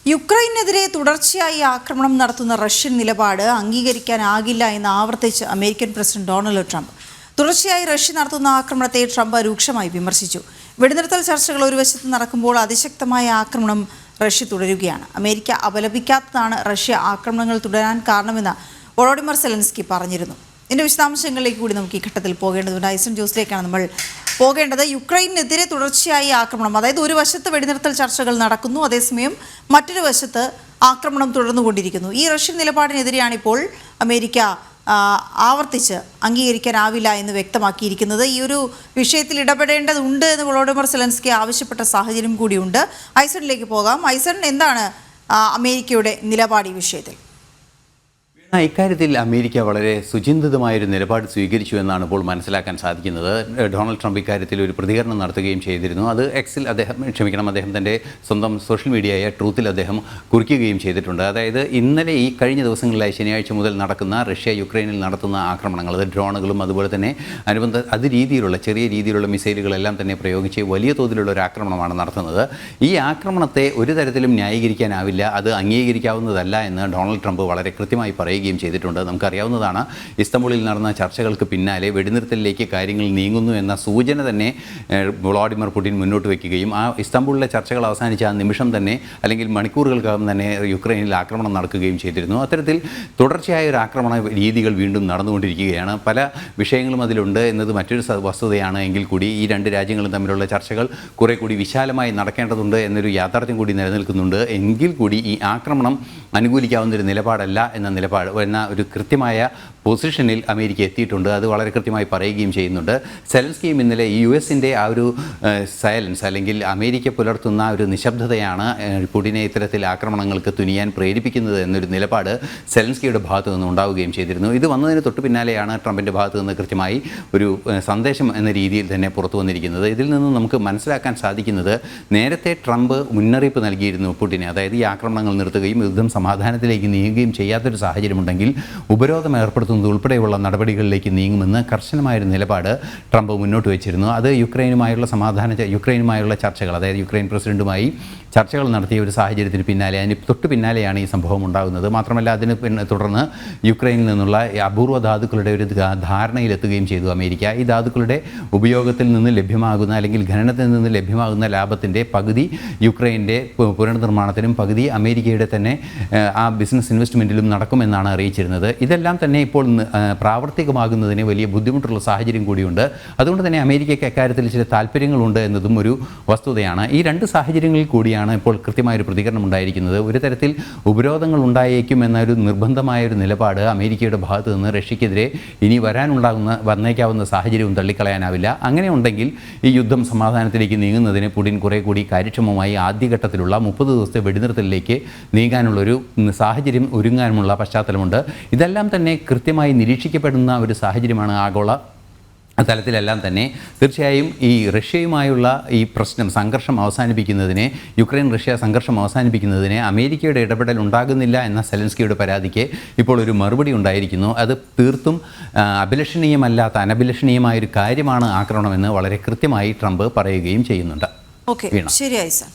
യുക്രൈനെതിരെ തുടർച്ചയായി ആക്രമണം നടത്തുന്ന റഷ്യൻ നിലപാട് അംഗീകരിക്കാനാകില്ല എന്ന് ആവർത്തിച്ച് അമേരിക്കൻ പ്രസിഡന്റ് ഡൊണാൾഡ് ട്രംപ്. തുടർച്ചയായി റഷ്യ നടത്തുന്ന ആക്രമണത്തെ ട്രംപ് രൂക്ഷമായി വിമർശിച്ചു. വെടിനിർത്തൽ ചർച്ചകൾ ഒരു വശത്ത് നടക്കുമ്പോൾ അതിശക്തമായ ആക്രമണം റഷ്യ തുടരുകയാണ്. അമേരിക്ക അപലപിക്കാത്തതാണ് റഷ്യ ആക്രമണങ്ങൾ തുടരാൻ കാരണമെന്ന് വോളോഡിമർ സെലൻസ്കി പറഞ്ഞിരുന്നു. ഇതിൻ്റെ വിശദാംശങ്ങളിലേക്ക് കൂടി നമുക്ക് ഈ ഘട്ടത്തിൽ പോകേണ്ടതുണ്ട്. ഐസൺ ജോസിലേക്കാണ് നമ്മൾ പോകേണ്ടത്. യുക്രൈനെതിരെ തുടർച്ചയായി ആക്രമണം, അതായത് ഒരു വശത്ത് വെടിനിർത്തൽ ചർച്ചകൾ നടക്കുന്നു, അതേസമയം മറ്റൊരു വശത്ത് ആക്രമണം തുടർന്നുകൊണ്ടിരിക്കുന്നു. ഈ റഷ്യൻ നിലപാടിനെതിരെയാണ് ഇപ്പോൾ അമേരിക്ക ആവർത്തിച്ച് അംഗീകരിക്കാനാവില്ല എന്ന് വ്യക്തമാക്കിയിരിക്കുന്നത്. ഈ ഒരു വിഷയത്തിൽ ഇടപെടേണ്ടതുണ്ട് എന്ന് വോളോഡിമർ സെലൻസ്കി ആവശ്യപ്പെട്ട സാഹചര്യം കൂടിയുണ്ട്. ഐസണിലേക്ക് പോകാം. ഐസൺ, എന്താണ് അമേരിക്കയുടെ നിലപാട് ഈ വിഷയത്തിൽ? ഇക്കാര്യത്തിൽ അമേരിക്ക വളരെ സുചിന്തിതമായൊരു നിലപാട് സ്വീകരിച്ചു എന്നാണ് ഇപ്പോൾ മനസ്സിലാക്കാൻ സാധിക്കുന്നത്. ഡൊണാൾഡ് ട്രംപ് ഇക്കാര്യത്തിൽ ഒരു പ്രതികരണം നടത്തുകയും ചെയ്തിരുന്നു. അത് എക്സിൽ അദ്ദേഹം തൻ്റെ സ്വന്തം സോഷ്യൽ മീഡിയയായ ട്രൂത്തിൽ അദ്ദേഹം കുറിക്കുകയും ചെയ്തിട്ടുണ്ട്. അതായത് ഇന്നലെ ഈ കഴിഞ്ഞ ദിവസങ്ങളിലായി ശനിയാഴ്ച മുതൽ നടക്കുന്ന റഷ്യ യുക്രൈനിൽ നടത്തുന്ന ആക്രമണങ്ങൾ, അത് ഡ്രോണുകളും അതുപോലെ തന്നെ രീതിയിലുള്ള ചെറിയ രീതിയിലുള്ള മിസൈലുകളെല്ലാം തന്നെ പ്രയോഗിച്ച് വലിയ തോതിലുള്ള ഒരു ആക്രമണമാണ് നടത്തുന്നത്. ഈ ആക്രമണത്തെ ഒരു തരത്തിലും ന്യായീകരിക്കാനാവില്ല, അത് അംഗീകരിക്കാവുന്നതല്ല എന്ന് ഡൊണാൾഡ് ട്രംപ് വളരെ കൃത്യമായി പറയുകയും ചെയ്തിട്ടുണ്ട്. നമുക്കറിയാവുന്നതാണ്, ഇസ്തംബൂളിൽ നടന്ന ചർച്ചകൾക്ക് പിന്നാലെ വെടിനിർത്തലിലേക്ക് കാര്യങ്ങൾ നീങ്ങുന്നു എന്ന സൂചന തന്നെ വ്ളാഡിമിർ പുടിൻ മുന്നോട്ട് വയ്ക്കുകയും ആ ഇസ്തംബൂളിലെ ചർച്ചകൾ അവസാനിച്ച ആ നിമിഷം തന്നെ അല്ലെങ്കിൽ മണിക്കൂറുകൾക്കകം തന്നെ യുക്രൈനിൽ ആക്രമണം നടക്കുകയും ചെയ്തിരുന്നു. അത്തരത്തിൽ തുടർച്ചയായ ഒരു ആക്രമണ രീതികൾ വീണ്ടും നടന്നുകൊണ്ടിരിക്കുകയാണ്. പല വിഷയങ്ങളും അതിലുണ്ട് എന്നത് മറ്റൊരു വസ്തുതയാണ്. എങ്കിൽ കൂടി ഈ രണ്ട് രാജ്യങ്ങളും തമ്മിലുള്ള ചർച്ചകൾ കുറെ കൂടി വിശാലമായി നടക്കേണ്ടതുണ്ട് എന്നൊരു യാഥാർത്ഥ്യം കൂടി നിലനിൽക്കുന്നുണ്ട്. എങ്കിൽ കൂടി ഈ ആക്രമണം അനുകൂലിക്കാവുന്നൊരു നിലപാടല്ല എന്ന ഒരു കൃത്യമായ പൊസിഷനിൽ അമേരിക്ക എത്തിയിട്ടുണ്ട്. അത് വളരെ കൃത്യമായി പറയുകയും ചെയ്യുന്നുണ്ട്. സെലൻസ്കിയും ഇന്നലെ US-ൻ്റെ ആ ഒരു സൈലൻസ് അല്ലെങ്കിൽ അമേരിക്ക പുലർത്തുന്ന ഒരു നിശബ്ദതയാണ് പുടിനെ ഇത്തരത്തിൽ ആക്രമണങ്ങൾക്ക് തുനിയാൻ പ്രേരിപ്പിക്കുന്നത് എന്നൊരു നിലപാട് സെലൻസ്കിയുടെ ഭാഗത്തു നിന്ന് ഉണ്ടാവുകയും ചെയ്തിരുന്നു. ഇത് വന്നതിന് തൊട്ട് പിന്നാലെയാണ് ട്രംപിൻ്റെ ഭാഗത്തു നിന്ന് കൃത്യമായി ഒരു സന്ദേശം എന്ന രീതിയിൽ തന്നെ പുറത്തു വന്നിരിക്കുന്നത്. ഇതിൽ നിന്ന് നമുക്ക് മനസ്സിലാക്കാൻ സാധിക്കുന്നത്, നേരത്തെ ട്രംപ് മുന്നറിയിപ്പ് നൽകിയിരുന്നു പുടിനെ, അതായത് ഈ ആക്രമണങ്ങൾ നിർത്തുകയും യുദ്ധം സമാധാനത്തിലേക്ക് നീങ്ങുകയും ചെയ്യാത്തൊരു സാഹചര്യമുണ്ടെങ്കിൽ ഉപരോധം ഏർപ്പെടുത്തുന്നത് ഉൾപ്പെടെയുള്ള നടപടികളിലേക്ക് നീങ്ങുമെന്ന് കർശനമായൊരു നിലപാട് ട്രംപ് മുന്നോട്ട് വെച്ചിരുന്നു. അത് യുക്രൈനുമായുള്ള ചർച്ചകൾ, അതായത് യുക്രൈൻ പ്രസിഡന്റുമായി ചർച്ചകൾ നടത്തിയ ഒരു സാഹചര്യത്തിന് പിന്നാലെ, അതിന് തൊട്ട് പിന്നാലെയാണ് ഈ സംഭവം ഉണ്ടാകുന്നത്. മാത്രമല്ല അതിന് തുടർന്ന് യുക്രൈനിൽ നിന്നുള്ള അപൂർവ ധാതുക്കളുടെ ഒരു ധാരണയിലെത്തുകയും ചെയ്തു അമേരിക്ക. ഈ ധാതുക്കളുടെ ഉപയോഗത്തിൽ നിന്ന് ലഭ്യമാകുന്ന അല്ലെങ്കിൽ ഖനനത്തിൽ നിന്ന് ലഭ്യമാകുന്ന ലാഭത്തിൻ്റെ പകുതി യുക്രൈൻ്റെ പുനർനിർമ്മാണത്തിനും പകുതി അമേരിക്കയുടെ തന്നെ ആ ബിസിനസ് ഇൻവെസ്റ്റ്മെൻറ്റിലും നടക്കുമെന്നാണ് അറിയിച്ചിരുന്നത്. ഇതെല്ലാം തന്നെ ഇപ്പോൾ പ്രാവർത്തികമാകുന്നതിന് വലിയ ബുദ്ധിമുട്ടുള്ള സാഹചര്യം കൂടിയുണ്ട്. അതുകൊണ്ട് തന്നെ അമേരിക്കയ്ക്ക് അക്കാര്യത്തിൽ ചില താല്പര്യങ്ങളുണ്ട് എന്നതും ഒരു വസ്തുതയാണ്. ഈ രണ്ട് സാഹചര്യങ്ങളിൽ കൂടിയാണ് ഇപ്പോൾ കൃത്യമായൊരു പ്രതികരണം ഉണ്ടായിരിക്കുന്നത്. ഒരു തരത്തിൽ ഉപരോധങ്ങൾ ഉണ്ടായേക്കും എന്നൊരു നിർബന്ധമായൊരു നിലപാട് അമേരിക്കയുടെ ഭാഗത്തു നിന്ന് റഷ്യക്കെതിരെ ഇനി വന്നേക്കാവുന്ന സാഹചര്യവും തള്ളിക്കളയാനാവില്ല. അങ്ങനെ ഉണ്ടെങ്കിൽ ഈ യുദ്ധം സമാധാനത്തിലേക്ക് നീങ്ങുന്നതിന് പുടിൻ കുറെ കൂടി കാര്യക്ഷമമായി ആദ്യഘട്ടത്തിലുള്ള 30 ദിവസത്തെ വെടിനിർത്തലിലേക്ക് നീങ്ങാനുള്ളൊരു സാഹചര്യം ഒരുങ്ങാനുമുള്ള പശ്ചാത്തലമുണ്ട്. ഇതെല്ലാം തന്നെ കൃത്യമായി നിരീക്ഷിക്കപ്പെടുന്ന ഒരു സാഹചര്യമാണ് ആഗോള തലത്തിലെല്ലാം തന്നെ. തീർച്ചയായും ഈ റഷ്യയുമായുള്ള ഈ സംഘർഷം അവസാനിപ്പിക്കുന്നതിന്, യുക്രൈൻ റഷ്യ സംഘർഷം അവസാനിപ്പിക്കുന്നതിന് അമേരിക്കയുടെ ഇടപെടൽ ഉണ്ടാകുന്നില്ല എന്ന സെലൻസ്കിയുടെ പരാതിക്ക് ഇപ്പോൾ ഒരു മറുപടി ഉണ്ടായിരിക്കുന്നു. അത് തീർത്തും അനഭിലഷണീയമായൊരു കാര്യമാണ് ആക്രമണമെന്ന് വളരെ കൃത്യമായി ട്രംപ് പറയുകയും ചെയ്യുന്നുണ്ട്. ഓക്കെ, ശരി ഐസൺ.